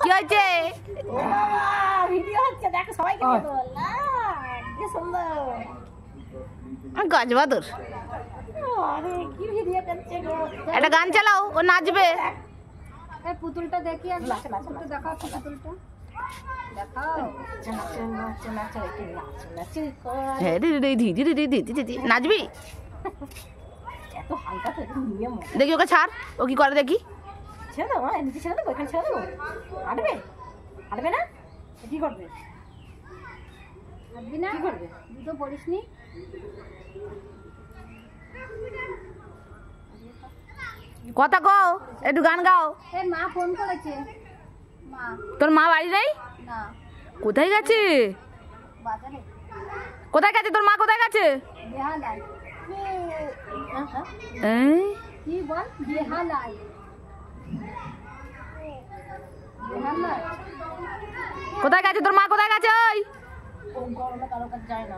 কি হয়েছে? ভিডিও হচ্ছে, দেখো সবাইকে দেখো। না কি সুন্দর গাছ বাদর। আরে কি ভিডিও করছে গো। একটা গান চালাও, ও নাচবে। এই পুতুলটা দেখি আর পুতুলটা দেখাও, পুতুলটা দেখাও। নাচো নাচো নাচো একটু নাচো নাচো হ্যাঁ নাচবি? এত হালকা তো নিয়ম। দেখি ওকে ছাড়, ও কি করে দেখি। ছেড়ে দেবো, নিচে ছেড়ে দেবো, এখানে ছেড়ে দেবো। হাঁটবে হাঁটবে না? কি করবে? হাঁটবি না? কি করবে? জুতো পরিসনি? কথা কও, একটু গান গাও। এই মা ফোন করেছে। মা তোর মা বাড়ি নেই? না, কোথায় গেছে? বাজারে কোথায় গেছে তোর মা, কোথায় গেছে? বেহালায়। এই, কি বল? বেহালায়। বেহালায় কোথায় গেছে তোর মা, কোথায় গেছে? ওই ও গরমে কারো কাছে যায় না।